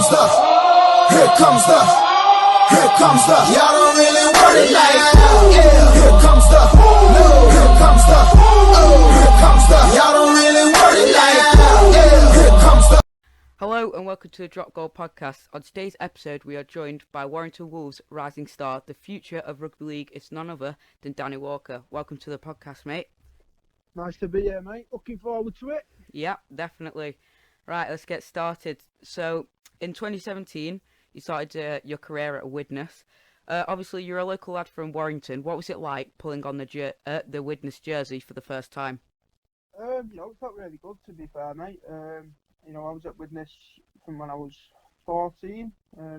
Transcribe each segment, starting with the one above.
comes the, here comes the, here comes the, y'all don't really want it like that. Yeah. Here comes the, no, here comes the, oh, here comes the, y'all don't really want it like that. Yeah. Here comes the. Hello and welcome to the Drop Goal podcast. On today's episode, we are joined by Warrington Wolves rising star. The future of rugby league is none other than Danny Walker. Welcome to the podcast, mate. Nice to be here, mate. Looking forward to it. Yeah, definitely. Right, let's get started. So, in 2017, you started your career at Widnes. Obviously, you're a local lad from Warrington. What was it like pulling on the Widnes jersey for the first time? It felt really good, to be fair, mate. I was at Widnes from when I was 14,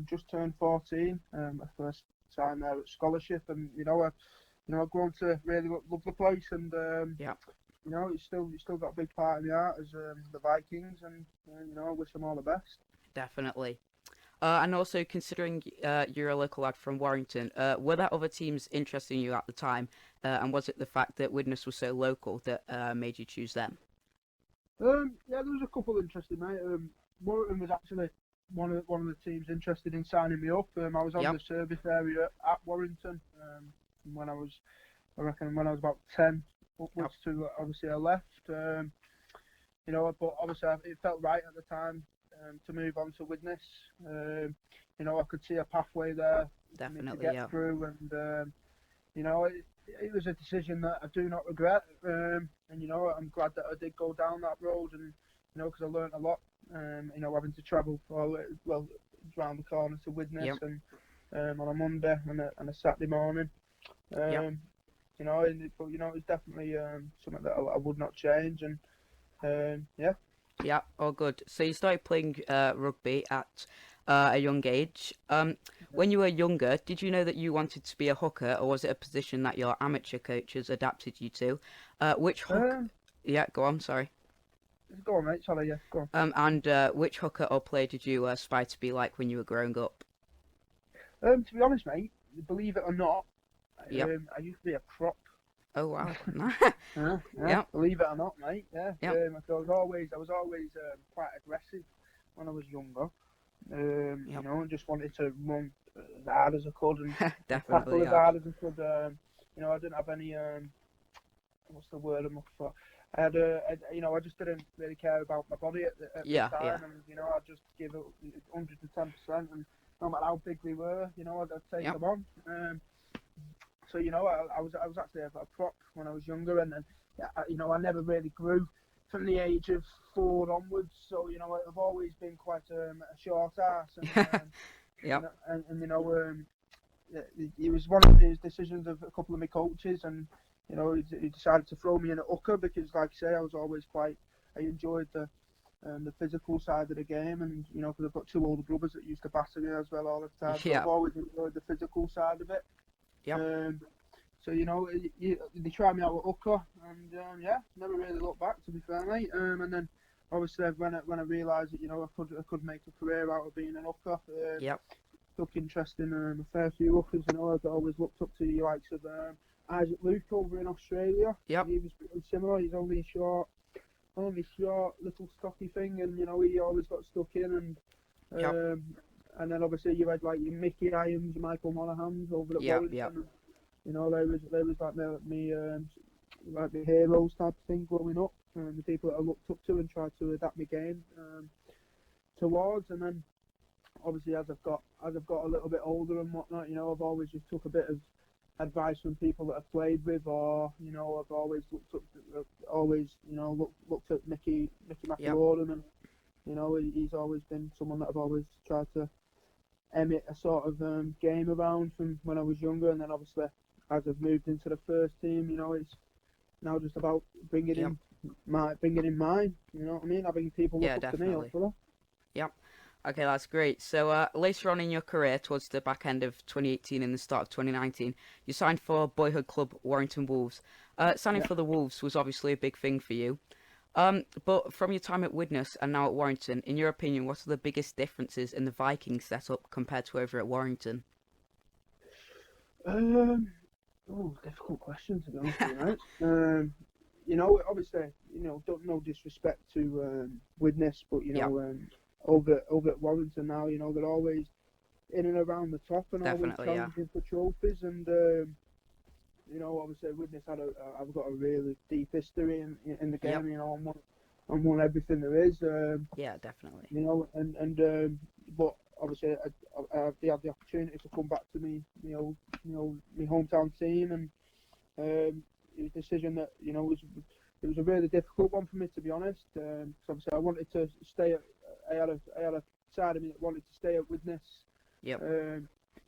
just turned 14, my first time there at scholarship, and I've grown to really love the place, and it's still got a big part in the heart as the Vikings, and I wish them all the best. Definitely. And also, considering you're a local lad from Warrington, were there other teams interesting you at the time, and was it the fact that Widnes was so local that made you choose them? There was a couple interested, mate. Warrington was actually one of the teams interested in signing me up. I was on the service area at Warrington when I was about 10 upwards to obviously I left. But obviously it felt right at the time to move on to Widnes. I could see a pathway there Definitely, to get through, and it was a decision that I do not regret, and I'm glad that I did go down that road, and because I learnt a lot, having to travel around the corner to Widnes and on a Monday and a Saturday morning, it was definitely something that I would not change, and Yeah, all good. So you started playing rugby at a young age. When you were younger, did you know that you wanted to be a hooker, or was it a position that your amateur coaches adapted you to? Which hooker? Yeah, go on. Sorry. Go on, mate. Sorry, yeah, go on. And which hooker or player did you aspire to be like when you were growing up? To be honest, mate, believe it or not, I used to be a prop. Oh wow. Yeah. Believe it or not, mate. Yeah. Yeah. I was always quite aggressive when I was younger. And just wanted to run as hard as I could and tackle as hard as I could. I didn't have any what's the word I'm looking for? I just didn't really care about my body at the time, and I'd just give it 110%, and no matter how big we were, I'd take them on. So I was actually a prop when I was younger, and then I never really grew from the age of 4 onwards. So I've always been quite a short ass, and it was one of these decisions of a couple of my coaches, and he decided to throw me in at hooker because, like I say, I enjoyed the physical side of the game, and because I've got 2 older brothers that used to batter me as well all the time. So I've always enjoyed the physical side of it. So they tried me out at hooker, and never really looked back, to be fair, mate. And then obviously when I realised that I could make a career out of being an hooker, took interest in a fair few hookers. I've always looked up to the likes of Isaac Luke over in Australia. He was pretty similar. He's only short, little stocky thing, and he always got stuck in, and then obviously you had like your Mickey Irons, Michael Monaghan's over at Warrington. They was like my heroes type of thing growing up, and the people that I looked up to and tried to adapt my game towards. And then obviously as I've got a little bit older and whatnot, I've always just took a bit of advice from people that I've played with, or I've always looked at Mickey McElroy, and he's always been someone that I've always tried to emit a sort of game around from when I was younger. And then obviously as I've moved into the first team, it's now just about bringing in mine. You know what I mean? Having people look up to me, hopefully. Yep. Okay, that's great. So later on in your career, towards the back end of 2018 and the start of 2019, you signed for boyhood club Warrington Wolves. Signing for the Wolves was obviously a big thing for you. But from your time at Widnes and now at Warrington, in your opinion, what are the biggest differences in the Vikings setup compared to over at Warrington? Difficult question, to be honest with you, mate. Obviously, no disrespect to Widnes, but over at Warrington now. You know, they're always in and around the top and always Definitely, yeah. challenging for trophies. And you know, obviously Widnes I've got a really deep history in the game. Yep. You know, I'm won everything there is. Yeah, definitely. You know, but obviously I had the opportunity to come back to me, my hometown team, and it was a decision that it was a really difficult one for me, to be honest. Because obviously I wanted to stay. I had a side of me that wanted to stay at Widnes. Yep.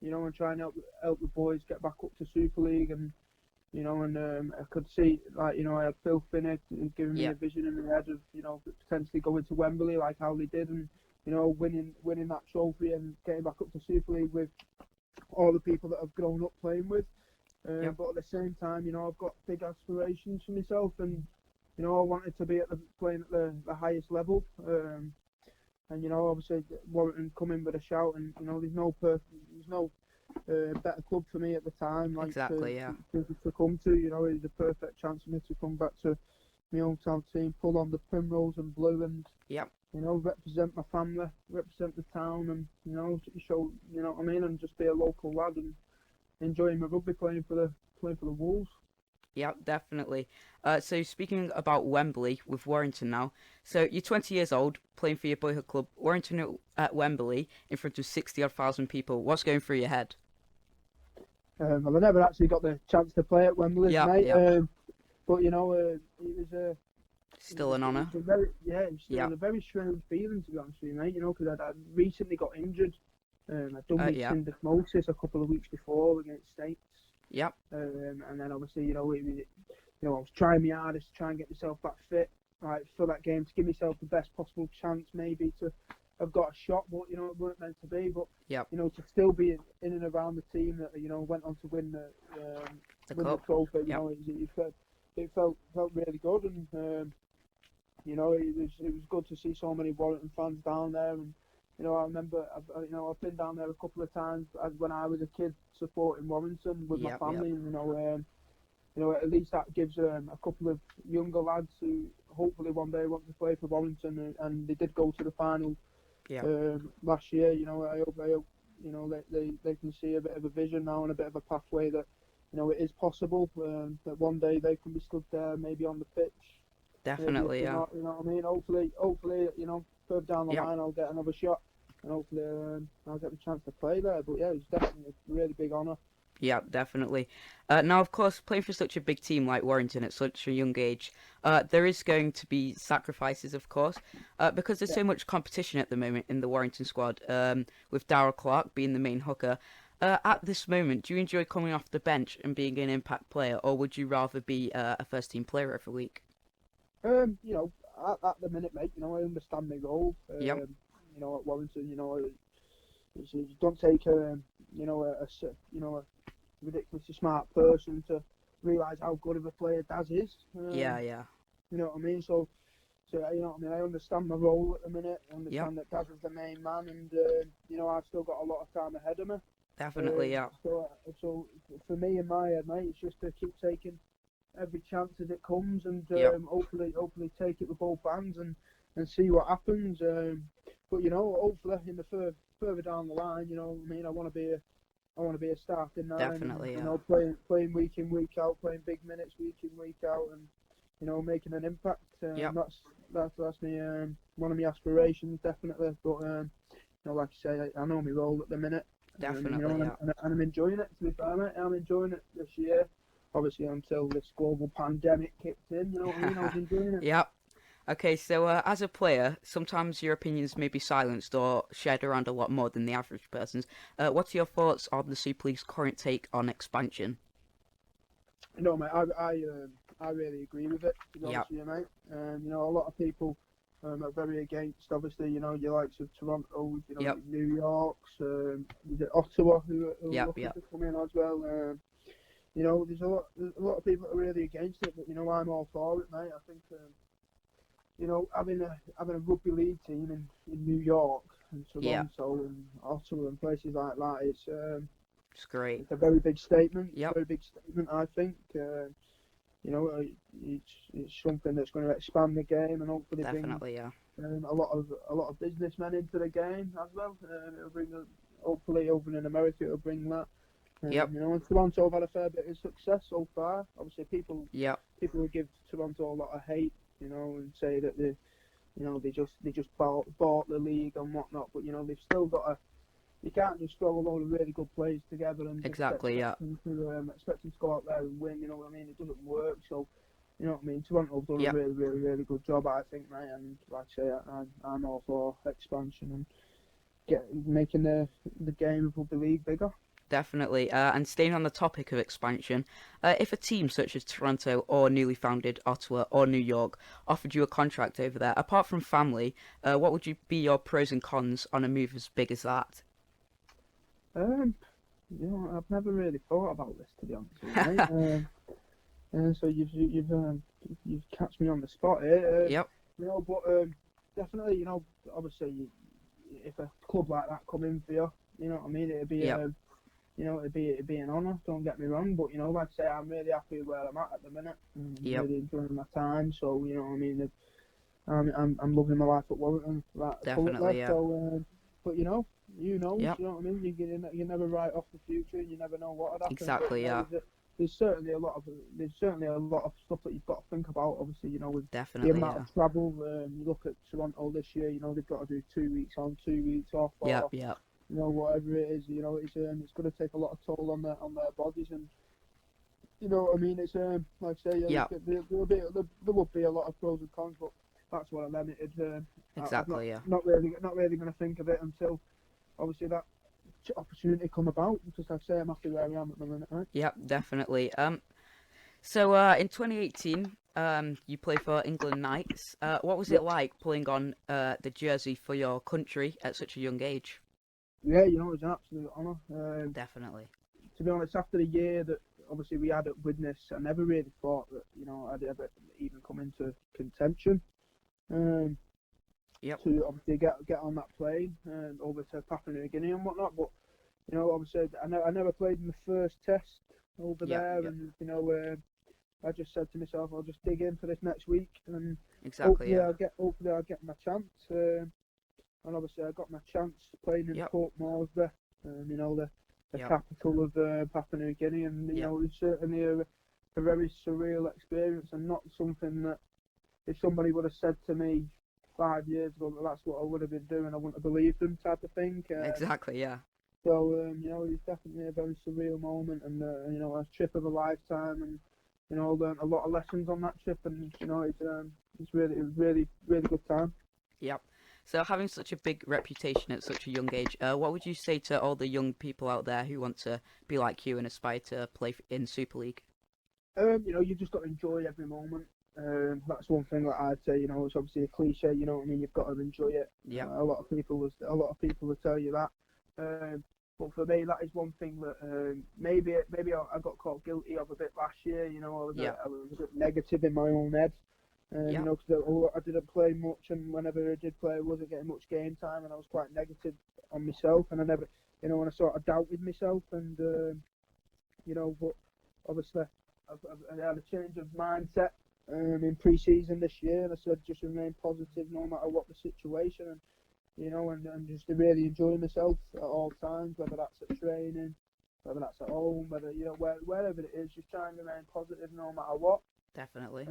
You know, and try and help the boys get back up to Super League, and I could see, like, I had Phil Finney giving me a vision in the head of, potentially going to Wembley like how they did, and winning that trophy and getting back up to Super League with all the people that I've grown up playing with. But at the same time, I've got big aspirations for myself, and I wanted to be playing at the highest level. And obviously Warrington come in with a shout, and there's no better club for me at the time, like, Exactly, to come to. It was a perfect chance for me to come back to my hometown team, pull on the primrose and blue, and represent my family, represent the town, and show, what I mean, and just be a local lad and enjoying my rugby playing for the Wolves. Yeah, definitely. So speaking about Wembley with Warrington now, so you're 20 years old, playing for your boyhood club, Warrington at Wembley in front of 60,000 people. What's going through your head? Well, I never actually got the chance to play at Wembley, mate. But it was still an honour. It was a very strange feeling, to be honest with you, mate. Because I'd recently got injured. I'd done my syndesmosis a couple of weeks before against States. Yep. And then obviously, I was trying my hardest to try and get myself back fit, right, for that game, to give myself the best possible chance, maybe to have got a shot, but it weren't meant to be. But to still be in and around the team that went on to win the trophy, it felt really good, and it was good to see so many Warrington fans down there. And I remember, I've been down there a couple of times when I was a kid supporting Warrington with my family. And, at least that gives a couple of younger lads who hopefully one day want to play for Warrington, and they did go to the final last year. I hope they can see a bit of a vision now and a bit of a pathway that it is possible, that one day they can be stood there, maybe on the pitch. Definitely, you know what I mean. Hopefully, further down the line I'll get another shot, and hopefully I'll get the chance to play there. But it's definitely a really big honour. Yeah, definitely. Now, of course, playing for such a big team like Warrington at such a young age, there is going to be sacrifices, of course, because there's so much competition at the moment in the Warrington squad, with Darryl Clark being the main hooker. At this moment, do you enjoy coming off the bench and being an impact player, or would you rather be a first-team player every week? At the minute, mate, I understand my role. At Warrington, you don't take a ridiculously smart person to realise how good of a player Daz is. Yeah. You know what I mean? So I understand my role at the minute. I understand that Daz is the main man, and I've still got a lot of time ahead of me. Definitely, So for me, in my head, mate, it's just to keep taking every chance as it comes, and hopefully take it with both hands and see what happens. But hopefully in the further down the line, I want to be a starting nine. Definitely, playing week in, week out, playing big minutes week in, week out, and making an impact. That's me, one of my aspirations, definitely. But like I say, I know my role at the minute. Definitely, and I'm enjoying it, to be fair, mate. I'm enjoying it this year. Obviously, until this global pandemic kicked in, I was enjoying it. Yep. Okay, so as a player, sometimes your opinions may be silenced or shared around a lot more than the average person's. What's your thoughts on the Super League's current take on expansion? No, mate, I really agree with it, to be honest with you, mate. A lot of people are very against, obviously, your likes of Toronto, New York's, is it Ottawa who are looking to come in as well. There's a lot of people that are really against it, but I'm all for it, mate. I think having a rugby league team in New York and Toronto and Ottawa and places like that, it's great. It's a very big statement. Yep. Very big statement, I think. It's something that's going to expand the game and hopefully definitely, a lot of businessmen into the game as well. It'll bring hopefully over in America it'll bring that. Yep. You know, and Toronto have had a fair bit of success so far. Obviously, people Yep. will give Toronto a lot of hate, you know, and say that they just bought the league and whatnot. But you know, they've still got you can't just throw a load of really good players together and just Exactly. Yeah. expect them to go out there and win. You know what I mean? It doesn't work. So, you know what I mean? Toronto have done Yep. a really good job, I think, mate. And like I say, I'm all for expansion and making the game of rugby league bigger. Definitely. And staying on the topic of expansion, if a team such as Toronto or newly founded Ottawa or New York offered you a contract over there, apart from family, what would be your pros and cons on a move as big as that? You know, I've never really thought about this, to be honest with you, mate. So you've catch me on the spot here. Yep. You know, but definitely, you know, obviously, if a club like that come in for you, you know what I mean, it'd be Yep. you know, it'd be an honour. Don't get me wrong, but you know, like I say, I'm really happy where I'm at the minute. I'm Yep. really enjoying my time. So you know, what I mean, I'm loving my life at Warrington. Definitely. Yeah. So, but you know, Yep. you know what I mean. You never write off the future. You never know what would happen. Exactly. But, you know, Yeah. there's certainly a lot of stuff that you've got to think about. Obviously, you know, with the Definitely. amount Yeah. of travel. You look at Toronto this year. You know, they've got to do 2 weeks on, 2 weeks off, Yep. or Yep. you know, whatever it is. You know, it's going to take a lot of toll on their bodies, and you know what I mean. It's like I say, Yep. there will be a lot of pros and cons, but that's what I'm limited. Exactly. Yeah. Not really going to think of it until obviously that opportunity come about, because like I say, I'm happy where I am at the minute, right? Yep. Definitely. So in 2018, you played for England Knights. What was it like pulling on the jersey for your country at such a young age? Yeah, you know, it was an absolute honour. Definitely. To be honest, after the year that obviously we had at Widnes, I never really thought that, you know, I'd ever even come into contention. Yep. To obviously get on that plane over to Papua New Guinea and whatnot, but you know, obviously I never played in the first test over there, Yep. and you know, I just said to myself, I'll just dig in for this next week, and Exactly. Yeah. hopefully I'll get my chance. And obviously I got my chance playing in Yep. Port Moresby, you know, the Yep. capital of Papua New Guinea, and you Yep. know, it's certainly a very surreal experience, and not something that if somebody would have said to me 5 years ago that that's what I would have been doing, I wouldn't have believed them, type of thing. Exactly. Yeah. So you know, it's definitely a very surreal moment, and you know, a trip of a lifetime, and you know, I learned a lot of lessons on that trip, and you know, it was really good time. Yep. So having such a big reputation at such a young age, what would you say to all the young people out there who want to be like you and aspire to play in Super League? You know, you've just got to enjoy every moment. That's one thing that I'd say. You know, it's obviously a cliche. You know what I mean? You've got to enjoy it. Yep. A lot of people will tell you that. But for me, that is one thing that maybe I got caught guilty of a bit last year. You know, I was a bit negative in my own head. You know, because I didn't play much, and whenever I did play, I wasn't getting much game time, and I was quite negative on myself, and I never, you know, when I sort of doubted myself, and you know, but obviously I had a change of mindset in pre-season this year, and I said just remain positive no matter what the situation, and you know, and just to really enjoy myself at all times, whether that's at training, whether that's at home, whether, you know, wherever it is, just try and remain positive no matter what. Definitely.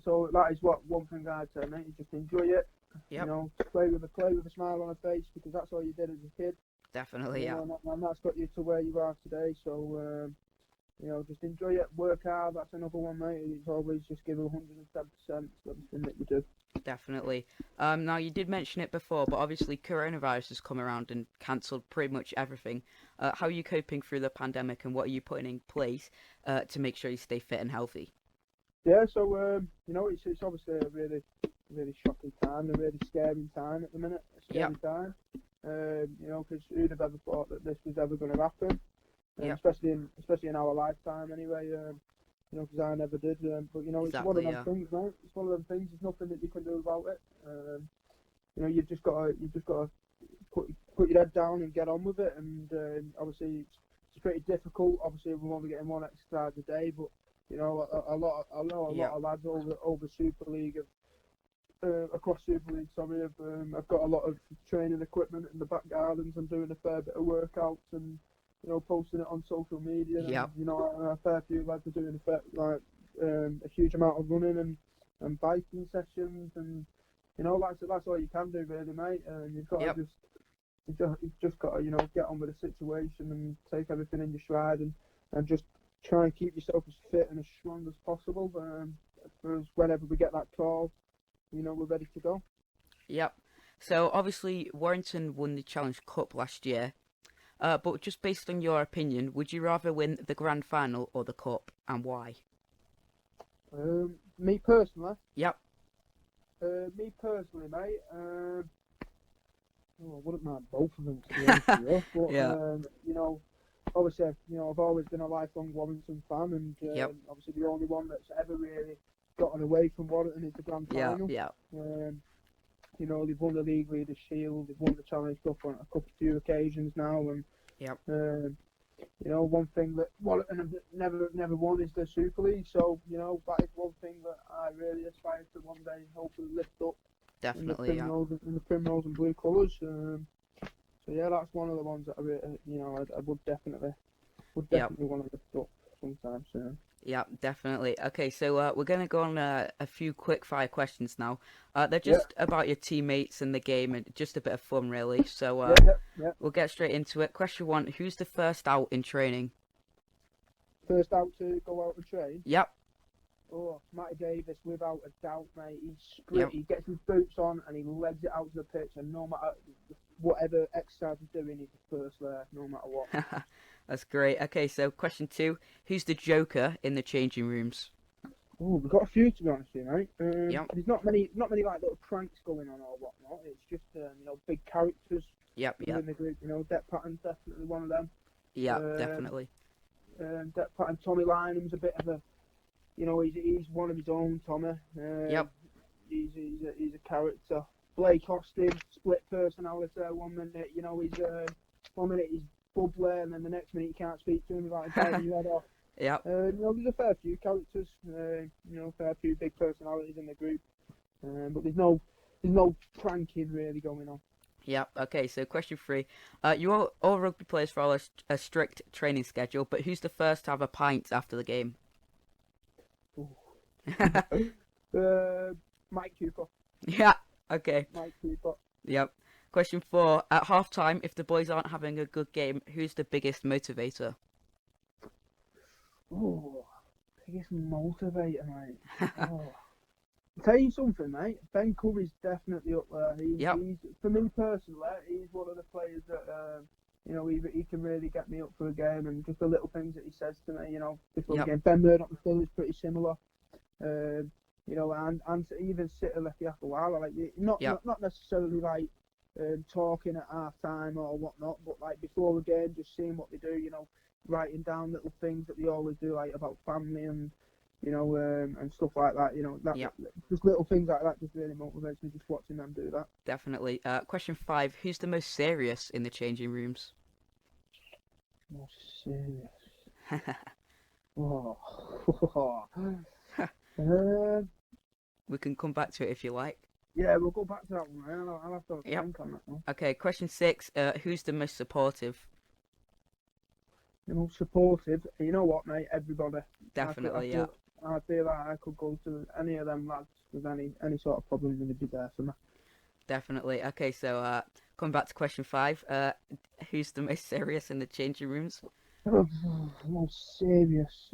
So that is what one thing I'd say, mate. You just enjoy it. Yep. You know, play with a smile on your face, because that's all you did as a kid. Definitely. You Yeah. know, and that's got you to where you are today. So you know, just enjoy it, work hard. That's another one, mate. It's always just give 110% to everything that you do. Definitely. Now you did mention it before, but obviously coronavirus has come around and cancelled pretty much everything. How are you coping through the pandemic, and what are you putting in place to make sure you stay fit and healthy? Yeah, so you know, it's obviously a really shocking time, a really scary time at the minute. A scary time. You know, because who'd have ever thought that this was ever going to happen? Especially in our lifetime, anyway. You know, because I never did. But you know, it's one of them things, mate. It's one of them things. There's nothing that you can do about it. You know, you've just got to put your head down and get on with it. And obviously, it's pretty difficult. Obviously, we're only getting one exercise a day, but you know, a lot of lads over Super League across Super League. Sorry, I've got a lot of training equipment in the back gardens. I'm doing a fair bit of workouts and posting it on social media. Yep. And, a fair few lads are doing a huge amount of running and biking sessions, and that's all you can do really, mate. You've got to you've just got to get on with the situation and take everything in your stride and just try and keep yourself as fit and as strong as possible. For us, whenever we get that call, we're ready to go. Yep. So obviously Warrington won the Challenge Cup last year, but just based on your opinion, would you rather win the Grand Final or the Cup, and why? Me personally. Yep. Me personally, mate. I wouldn't mind both of them, to be honest with you. But, yeah. Obviously, I've always been a lifelong Warrington fan, and obviously the only one that's ever really gotten away from Warrington is the Grand Final. Yeah. They've won the League Leaders Shield, they've won the Challenge Cup on a few occasions now, and one thing that Warrington have never won is the Super League. So that is one thing that I really aspire to one day hopefully lift up. Definitely, in the primrose and blue colours. So yeah, that's one of the ones that I would definitely want to lift up sometime soon. Yeah, definitely. Okay, so we're going to go on a few quick fire questions now. They're just about your teammates and the game and just a bit of fun, really. So we'll get straight into it. Question 1, who's the first out in training? First out to go out and train? Yep. Oh, Matty Davis, without a doubt, mate. He gets his boots on and he legs it out to the pitch, and no matter whatever exercise he's doing, he's the first there, no matter what. That's great. Okay, so question 2, who's the joker in the changing rooms? Oh, we've got a few, to be honest with you, mate. There's not many like little pranks going on or whatnot. It's just big characters. Yep. In the group. Deck Patton's definitely one of them. Yeah, definitely. Deck Patton, Tommy Lynham's a bit of a. He's one of his own, Tommy. He's a character. Blake Austin, split personality. 1 minute, he's bubbly, and then the next minute you can't speak to him without biting your head off. Yep. There's a fair few characters. A fair few big personalities in the group. But there's no pranking really going on. Yep. Okay, so question 3. You all rugby players follow a strict training schedule, but who's the first to have a pint after the game? Mike Cooper. Yeah. Okay. Mike Cooper. Yep. Question 4. At half time, if the boys aren't having a good game, who's the biggest motivator? Oh, biggest motivator, mate. I'll tell you something, mate. Ben Curry's definitely up there. He's, for me personally, he's one of the players that he can really get me up for a game, and just the little things that he says to me, before the game. Ben Murdoch is pretty similar. And even Sitter Lefiafawala, like not necessarily like talking at half time or whatnot, but like before the game, just seeing what they do, writing down little things that they always do, like about family and and stuff like that. Just little things like that just really motivates me, just watching them do that. Definitely. Question 5: who's the most serious in the changing rooms? Most serious. We can come back to it if you like. Yeah, we'll go back to that one, man. I'll have to think on that one. Okay, question 6. Who's the most supportive? The most supportive? You know what, mate? Everybody. Definitely, I feel like I could go to any of them lads with any sort of problem, and they'd be there for me. Definitely. Okay, so coming back to question 5. Who's the most serious in the changing rooms? Most serious.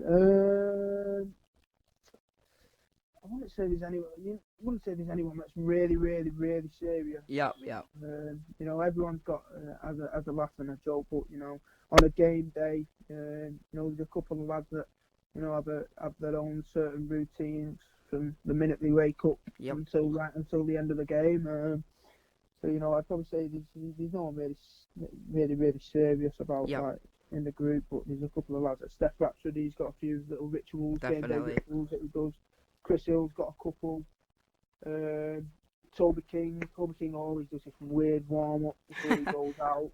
I wouldn't say there's anyone that's really, really, really serious. Yeah. Everyone's got as a laugh and a joke, but on a game day, there's a couple of lads that have their own certain routines from the minute they wake up until the end of the game. So I'd probably say there's no one really serious about like in the group, but there's a couple of lads. Steph Rhapsody's got a few little rituals, game day rituals that he does. Chris Hill's got a couple. Toby King always does this weird warm up before he goes out.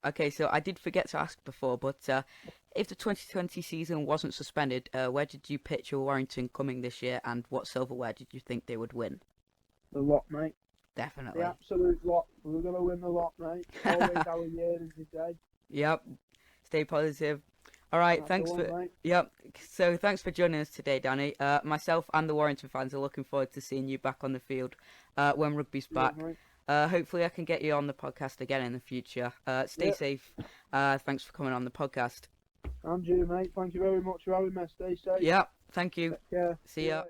Okay, so I did forget to ask before, but if the 2020 season wasn't suspended, where did you picture Warrington coming this year, and what silverware did you think they would win? The lot, mate. Definitely. The absolute lot. We're going to win the lot, mate. Always our year, as you say. Yep. Stay positive. All right, That's the one, mate. Yep. So thanks for joining us today, Danny. Myself and the Warrington fans are looking forward to seeing you back on the field when rugby's back. Hopefully I can get you on the podcast again in the future. Stay safe. Thanks for coming on the podcast. And you, mate. Thank you very much for having me. Stay safe. Yep. Thank you. Take care. See ya.